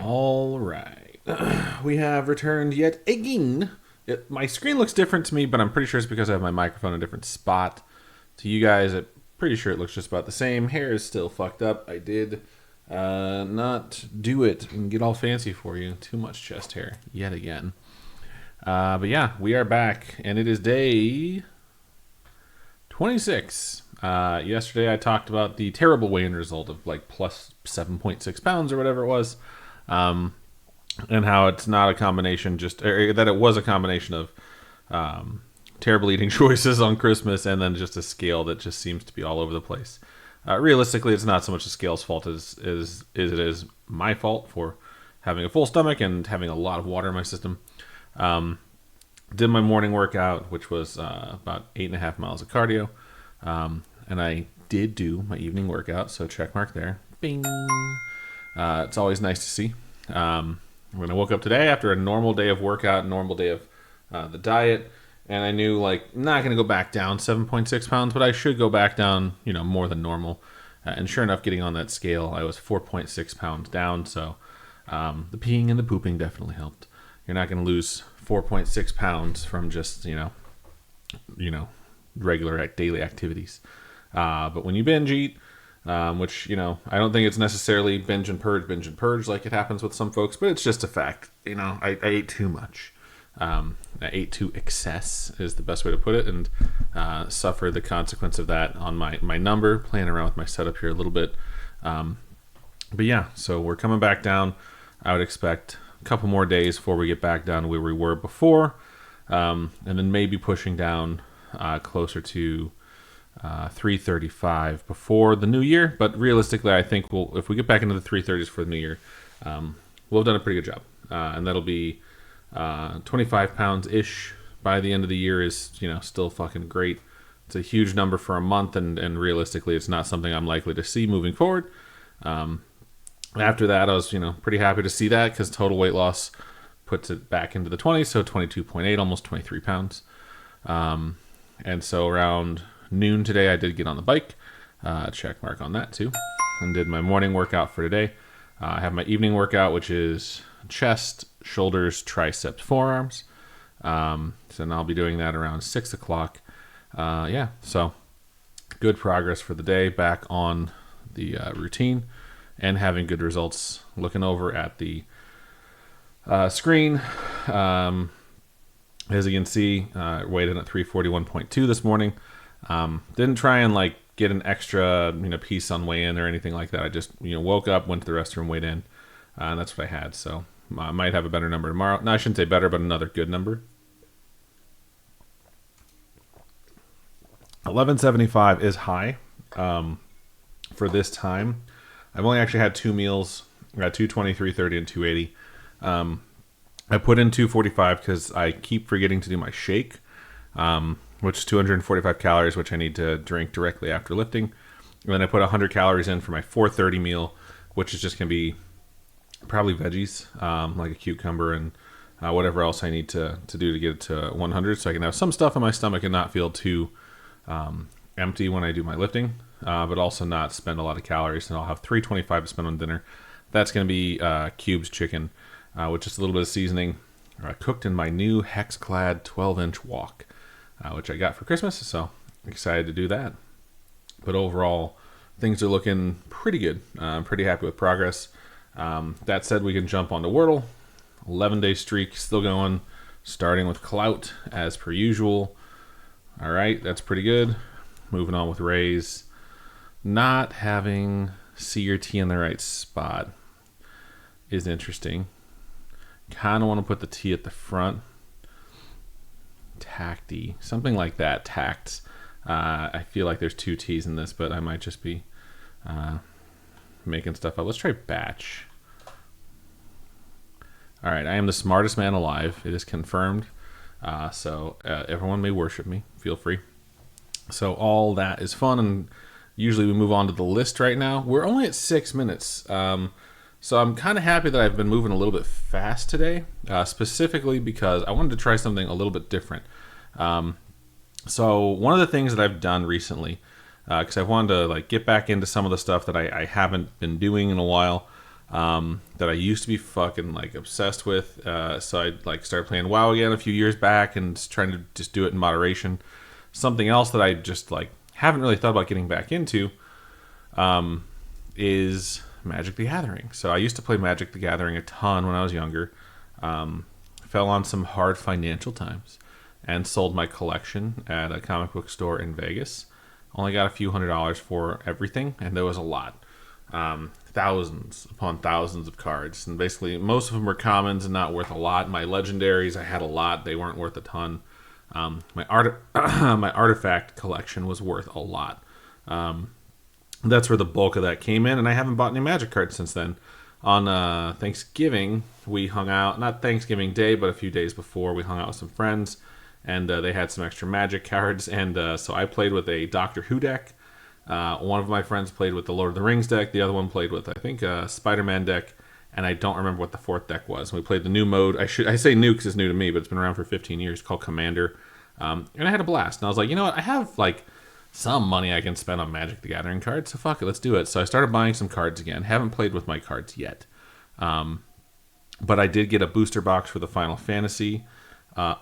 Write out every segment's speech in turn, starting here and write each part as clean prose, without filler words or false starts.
All right. We have returned yet again. My screen looks different to me, but I'm pretty sure it's because I have my microphone in a different spot. To you guys, I'm pretty sure it looks just about the same. Hair is still fucked up. I did not do it and get all fancy for you. Too much chest hair yet again. But yeah, we are back, and it is day 26. Yesterday I talked about the terrible weigh-in result of like plus 7.6 pounds or whatever it was. And how it's not a combination, that it was a combination of terrible eating choices on Christmas and then just a scale that just seems to be all over the place. Realistically, it's not so much the scale's fault as it is my fault for having a full stomach and having a lot of water in my system. Did my morning workout, which was about 8.5 miles of cardio. And I did do my evening workout, so check mark there. Bing! It's always nice to see. When I woke up today after a normal day of workout, normal day of the diet, and I knew like not going to go back down 7.6 pounds, but I should go back down, more than normal. And sure enough, getting on that scale, I was 4.6 pounds down. So the peeing and the pooping definitely helped. You're not going to lose 4.6 pounds from just regular daily activities. But when you binge eat, which, I don't think it's necessarily binge and purge like it happens with some folks, but it's just a fact. I ate too much. I ate to excess is the best way to put it, and suffered the consequence of that on my number, playing around with my setup here a little bit. But yeah, so we're coming back down. I would expect a couple more days before we get back down to where we were before, and then maybe pushing down closer to 335 before the new year, but realistically I think if we get back into the 330s for the new year, we'll have done a pretty good job, and that'll be 25 pounds ish by the end of the year is still fucking great. It's a huge number for a month, and realistically it's not something I'm likely to see moving forward. After that I was pretty happy to see that, because total weight loss puts it back into the 20s, so 22.8, almost 23 pounds. And so around noon today I did get on the bike, check mark on that too, and did my morning workout for today. I have my evening workout, which is chest, shoulders, triceps, forearms. So now I'll be doing that around 6 o'clock. So good progress for the day, back on the routine and having good results. Looking over at the screen, as you can see, weighed in at 341.2 this morning. Didn't try and get an extra piece on weigh-in or anything like that. I just woke up, went to the restroom, weighed in, and that's what I had. So I might have a better number tomorrow. No, I shouldn't say better, but another good number. 1175 is high for this time. I've only actually had 2 meals. I got 220, 330, and 280. I put in 245 because I keep forgetting to do my shake, which is 245 calories, which I need to drink directly after lifting. And then I put 100 calories in for my 430 meal, which is just going to be probably veggies, like a cucumber and whatever else I need to do to get it to 100, so I can have some stuff in my stomach and not feel too empty when I do my lifting, but also not spend a lot of calories. And I'll have 325 to spend on dinner. That's going to be cubes chicken, with just a little bit of seasoning, cooked in my new Hexclad 12-inch wok, which I got for Christmas, so I'm excited to do that. But overall, things are looking pretty good. I'm pretty happy with progress. That said, we can jump onto Wordle. 11-day streak still going, starting with Clout as per usual. All right, that's pretty good. Moving on with Raise. Not having C or T in the right spot is interesting. Kind of want to put the T at the front. Tacty, something like that. Tact. I feel like there's 2 T's in this, but I might just be making stuff up. Let's try Batch. All right, I am the smartest man alive. It is confirmed. So everyone may worship me. Feel free. So all that is fun, and usually we move on to the list right now. We're only at 6 minutes. So I'm kind of happy that I've been moving a little bit fast today, specifically because I wanted to try something a little bit different. So one of the things that I've done recently, because I wanted to get back into some of the stuff that I haven't been doing in a while, that I used to be fucking like obsessed with. So I like started playing WoW again a few years back and trying to just do it in moderation. Something else that I just like haven't really thought about getting back into is Magic the Gathering. So I used to play Magic the Gathering a ton when I was younger. Fell on some hard financial times and sold my collection at a comic book store in Vegas. Only got a few $100s for everything, and there was a lot. Thousands upon thousands of cards, and basically most of them were commons and not worth a lot. My legendaries, I had a lot; they weren't worth a ton. My artifact collection was worth a lot. That's where the bulk of that came in, and I haven't bought any Magic cards since then. On Thanksgiving, we hung out, not Thanksgiving Day, but a few days before, we hung out with some friends, and they had some extra Magic cards, and so I played with a Doctor Who deck. One of my friends played with the Lord of the Rings deck, the other one played with, I think, a Spider-Man deck, and I don't remember what the fourth deck was. We played the new mode. I say new because it's new to me, but it's been around for 15 years, called Commander. And I had a blast, and I was like, you know what, I have, like, some money I can spend on Magic the Gathering cards, so fuck it, let's do it. So I started buying some cards again. Haven't played with my cards yet. But I did get a booster box for the Final Fantasy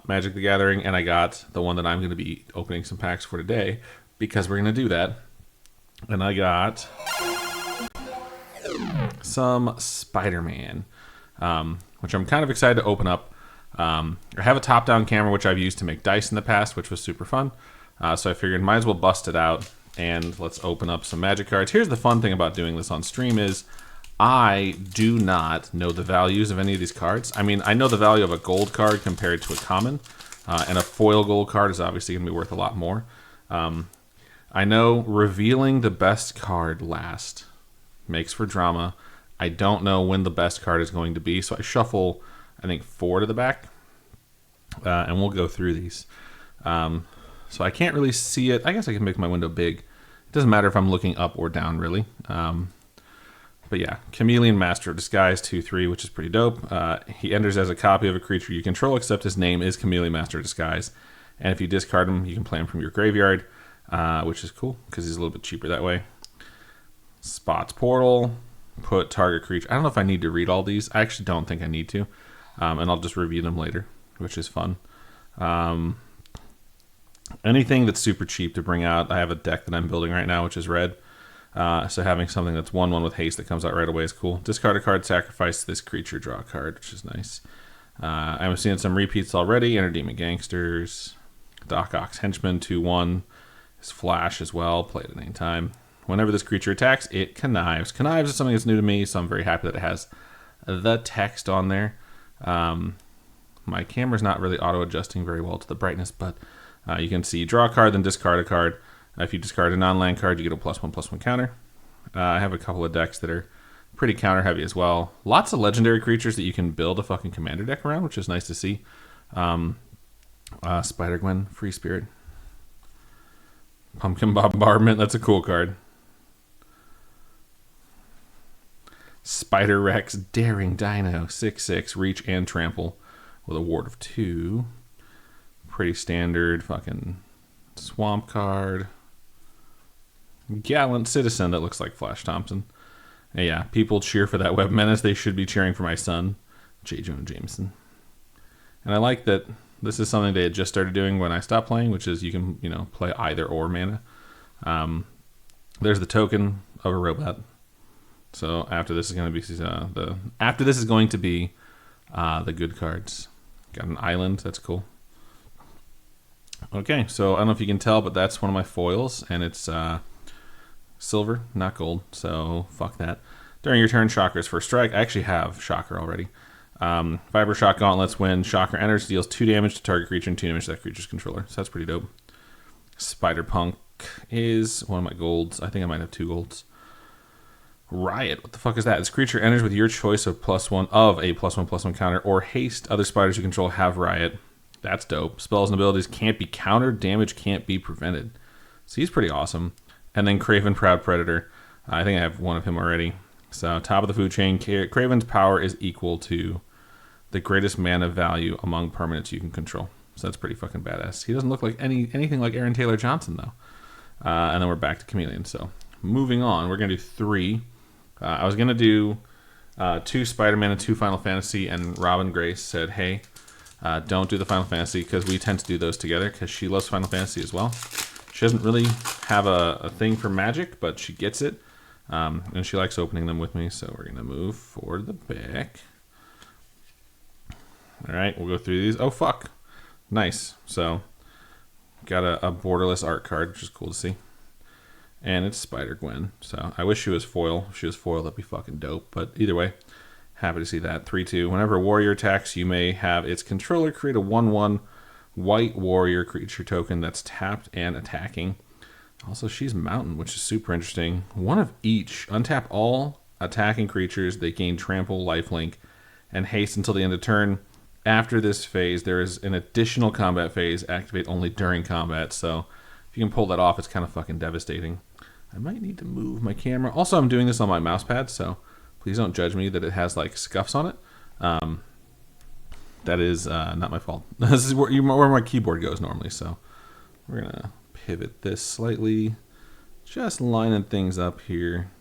Magic the Gathering, and I got the one that I'm going to be opening some packs for today, because we're going to do that. And I got some Spider-Man, which I'm kind of excited to open up. I have a top-down camera, which I've used to make dice in the past, which was super fun. So I figured might as well bust it out, and let's open up some Magic cards. Here's the fun thing about doing this on stream is I do not know the values of any of these cards. I mean, I know the value of a gold card compared to a common, and a foil gold card is obviously going to be worth a lot more. I know revealing the best card last makes for drama. I don't know when the best card is going to be, so I shuffle, I think, 4 to the back, and we'll go through these. So I can't really see it. I guess I can make my window big. It doesn't matter if I'm looking up or down, really. But yeah, Chameleon Master of Disguise 2/3, which is pretty dope. He enters as a copy of a creature you control, except his name is Chameleon Master of Disguise. And if you discard him, you can play him from your graveyard, which is cool because he's a little bit cheaper that way. Spots Portal, put target creature. I don't know if I need to read all these. I actually don't think I need to. And I'll just review them later, which is fun. Anything that's super cheap to bring out. I have a deck that I'm building right now, which is red. So having something that's 1/1 with haste that comes out right away is cool. Discard a card, sacrifice this creature, draw a card, which is nice. I'm seeing some repeats already. Inner Demon Gangsters, Doc Ock's Henchman 2/1. His Flash as well, play it at any time. Whenever this creature attacks, it connives. Connives is something that's new to me, so I'm very happy that it has the text on there. My camera's not really auto-adjusting very well to the brightness, but you can see draw a card, then discard a card. If you discard a non-land card, you get a +1/+1 counter. I have a couple of decks that are pretty counter-heavy as well. Lots of legendary creatures that you can build a fucking commander deck around, which is nice to see. Spider-Gwen, Free Spirit. Pumpkin Bombardment, that's a cool card. Spider-Rex, Daring Dino, 6/6, reach and trample with a ward of 2. Pretty standard fucking swamp card. Gallant Citizen, that looks like Flash Thompson. And yeah, people cheer for that Web Menace. They should be cheering for my son, J. Jonah Jameson. And I like that this is something they had just started doing when I stopped playing, which is you can, play either or mana. There's the token of a robot. So after this is going to be the good cards. Got an island. That's cool. Okay, so I don't know if you can tell, but that's one of my foils, and it's silver, not gold. So fuck that. During your turn, Chakra is first strike. I actually have Chakra already. Fiber Shock Gauntlets. When Chakra enters, deals 2 damage to target creature and 2 damage to that creature's controller. So that's pretty dope. Spider Punk is one of my golds. I think I might have 2 golds. Riot. What the fuck is that? This creature enters with your choice of a +1/+1 counter or haste. Other spiders you control have Riot. That's dope. Spells and abilities can't be countered. Damage can't be prevented. So he's pretty awesome. And then Craven Proud Predator. I think I have one of him already. So top of the food chain. Craven's power is equal to the greatest mana value among permanents you can control. So that's pretty fucking badass. He doesn't look like anything like Aaron Taylor Johnson, though. And then we're back to Chameleon. So moving on, we're going to do 3. I was going to do 2 Spider-Man and 2 Final Fantasy, and Robin Grace said, hey, don't do the Final Fantasy because we tend to do those together because she loves Final Fantasy as well. She doesn't really have a thing for magic, but she gets it. And she likes opening them with me, so we're going to move forward the back. All right, we'll go through these. Oh, fuck. Nice. So, got a borderless art card, which is cool to see. And it's Spider-Gwen. So, I wish she was foil. If she was foil, that'd be fucking dope. But either way, happy to see that. 3/2. Whenever a warrior attacks, you may have its controller create a 1/1 white warrior creature token that's tapped and attacking. Also, she's mountain, which is super interesting. One of each. Untap all attacking creatures. They gain trample, lifelink, and haste until the end of turn. After this phase, there is an additional combat phase. Activate only during combat. So, if you can pull that off, it's kind of fucking devastating. I might need to move my camera. Also, I'm doing this on my mouse pad, so please don't judge me that it has like scuffs on it. That is not my fault. This is where my keyboard goes normally, so we're going to pivot this slightly. Just lining things up here.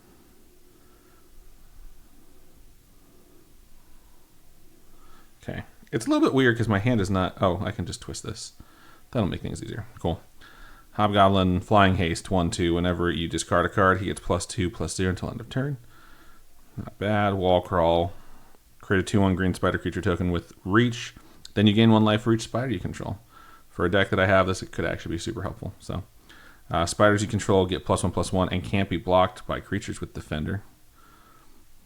Okay. It's a little bit weird because my hand is not... Oh, I can just twist this. That'll make things easier. Cool. Hobgoblin, Flying Haste, 1/2. Whenever you discard a card, he gets +2/+0 until end of turn. Not bad. Wall Crawl. Create a 2/1 green spider creature token with Reach. Then you gain 1 life for each spider you control. For a deck that I have, this could actually be super helpful. So, spiders you control get +1/+1 and can't be blocked by creatures with Defender.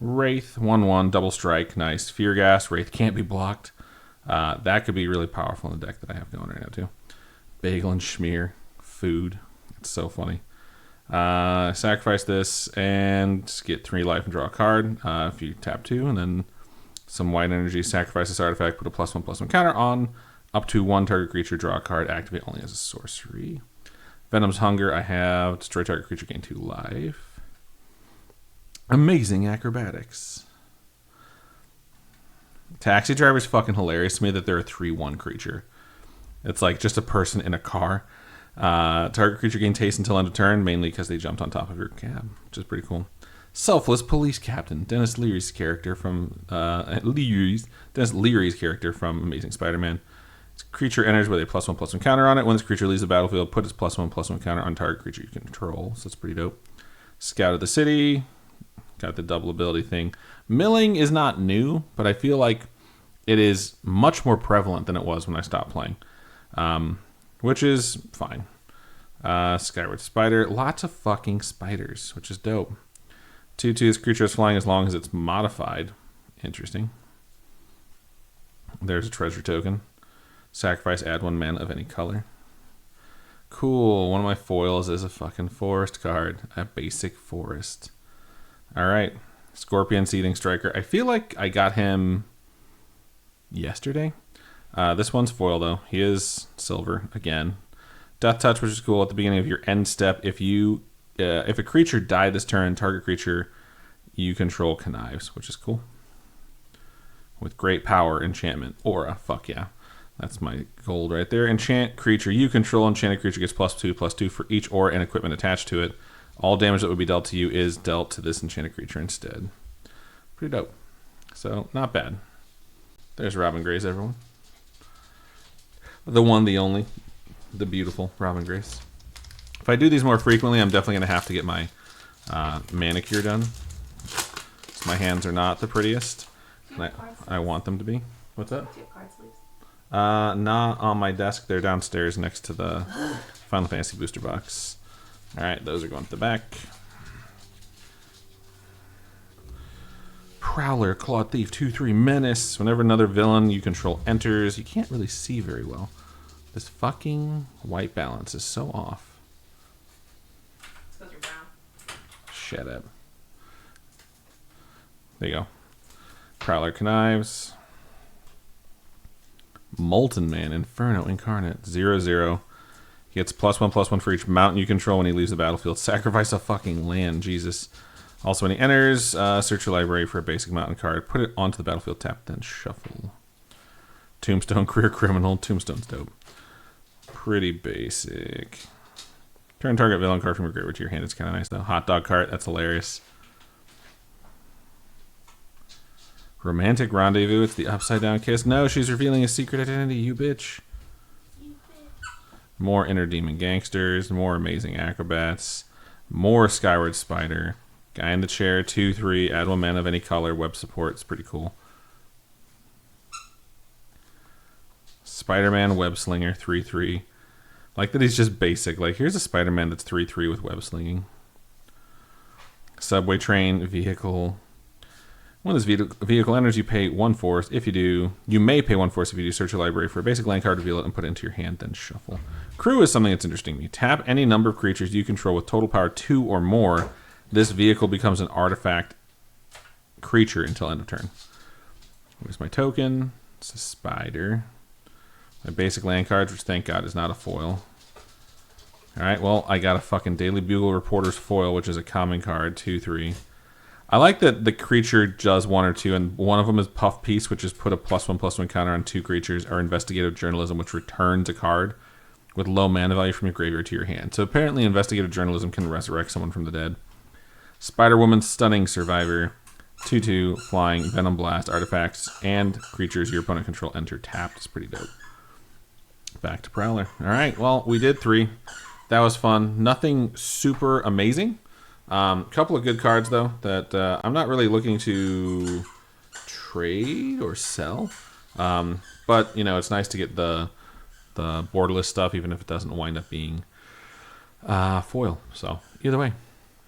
Wraith, 1/1, double strike. Nice. Fear Gas. Wraith can't be blocked. That could be really powerful in the deck that I have going right now, too. Bagel and Schmear. Food. It's so funny. Sacrifice this and get 3 life and draw a card. If you tap 2, and then some white energy, sacrifice this artifact, put a +1/+1 counter on up to 1 target creature, draw a card, activate only as a sorcery. Venom's Hunger, I have destroy target creature, gain 2 life. Amazing acrobatics. Taxi Driver is fucking hilarious to me that they're a 3/1 creature. It's like just a person in a car. Target creature gains haste until end of turn, mainly because they jumped on top of your cab, which is pretty cool. Selfless Police Captain, Dennis Leary's character from Dennis Leary's character from Amazing Spider-Man. This creature enters with a +1/+1 counter on it. When this creature leaves the battlefield, put its +1/+1 counter on target creature you control. So it's pretty dope. Scout of the City, got the double ability thing. Milling is not new, but I feel like it is much more prevalent than it was when I stopped playing, which is fine. Skyward Spider, lots of fucking spiders, which is dope. 2/2, this creature is flying as long as it's modified. Interesting. There's a treasure token. Sacrifice, add 1 mana of any color. Cool. One of my foils is a fucking forest card. A basic forest. Alright. Scorpion, Seething Striker. I feel like I got him yesterday. This one's foil, though. He is silver, again. Death Touch, which is cool. At the beginning of your end step, if a creature died this turn, target creature you control connives, which is cool. With great power, enchantment, aura. Fuck yeah. That's my gold right there. Enchant creature you control. Enchanted creature gets +2/+2 for each aura and equipment attached to it. All damage that would be dealt to you is dealt to this enchanted creature instead. Pretty dope. So, not bad. There's Robin Grace, everyone. The one, the only. The beautiful Robin Grace. If I do these more frequently, I'm definitely going to have to get my manicure done. My hands are not the prettiest. I want them to be. What's that? Do you have card sleeves? Not on my desk. They're downstairs next to the Final Fantasy booster box. Alright, those are going to the back. Prowler, Clawed Thief, 2/3 Menace. Whenever another villain you control enters, you can't really see very well. This fucking white balance is so off. It's because you're brown. Shut up. There you go. Prowler Connives. Molten Man, Inferno Incarnate, 0/0. He gets +1/+1 for each mountain you control when he leaves the battlefield. Sacrifice a fucking land, Jesus. Also, when he enters, search your library for a basic mountain card. Put it onto the battlefield, tap, then shuffle. Tombstone, Career Criminal. Tombstone's dope. Pretty basic. Turn target villain card from your graveyard to your hand. It's kind of nice, though. Hot Dog Cart, that's hilarious. Romantic rendezvous. It's the upside down kiss. No, she's revealing a secret identity, you bitch. More inner demon gangsters. More amazing acrobats. More Skyward Spider. Guy in the chair. 2/3. Add 1 mana of any color. Web support. It's pretty cool. Spider-Man Web Slinger. 3/3. Like that he's just basic. Like here's a Spider-Man that's 3/3 with web slinging. Subway train vehicle. When this vehicle enters, you pay 1 force. If you do, you may pay 1 force if you do. Search your library for a basic land card, reveal it, and put it into your hand, then shuffle. Crew is something that's interesting to me. Tap any number of creatures you control with total power 2 or more. This vehicle becomes an artifact creature until end of turn. Where's my token? It's a spider. My basic land cards, which thank God is not a foil. Alright, well, I got a fucking Daily Bugle Reporter's foil, which is a common card, 2/3. I like that the creature does 1 or 2, and one of them is Puff Piece, which is put a +1/+1 counter on 2 creatures, or Investigative Journalism, which returns a card with low mana value from your graveyard to your hand. So apparently Investigative Journalism can resurrect someone from the dead. Spider-Woman Stunning Survivor, 2/2, flying, Venom Blast, artifacts, and creatures your opponent control enter tapped. It's pretty dope. Back to Prowler. Alright, well, we did 3. That was fun. Nothing super amazing. Couple of good cards, though, that I'm not really looking to trade or sell. But, you know, it's nice to get the borderless stuff, even if it doesn't wind up being foil. So, either way,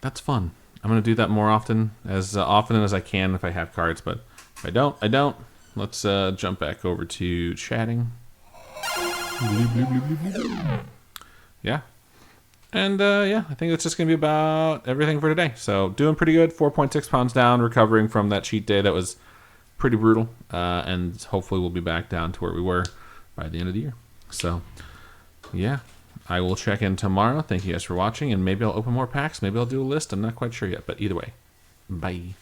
that's fun. I'm going to do that more often as I can if I have cards. But if I don't, I don't. Let's jump back over to chatting. Yeah. And yeah, I think that's just going to be about everything for today. So doing pretty good. 4.6 pounds down, recovering from that cheat day that was pretty brutal. And hopefully we'll be back down to where we were by the end of the year. So yeah, I will check in tomorrow. Thank you guys for watching. And maybe I'll open more packs. Maybe I'll do a list. I'm not quite sure yet. But either way, bye.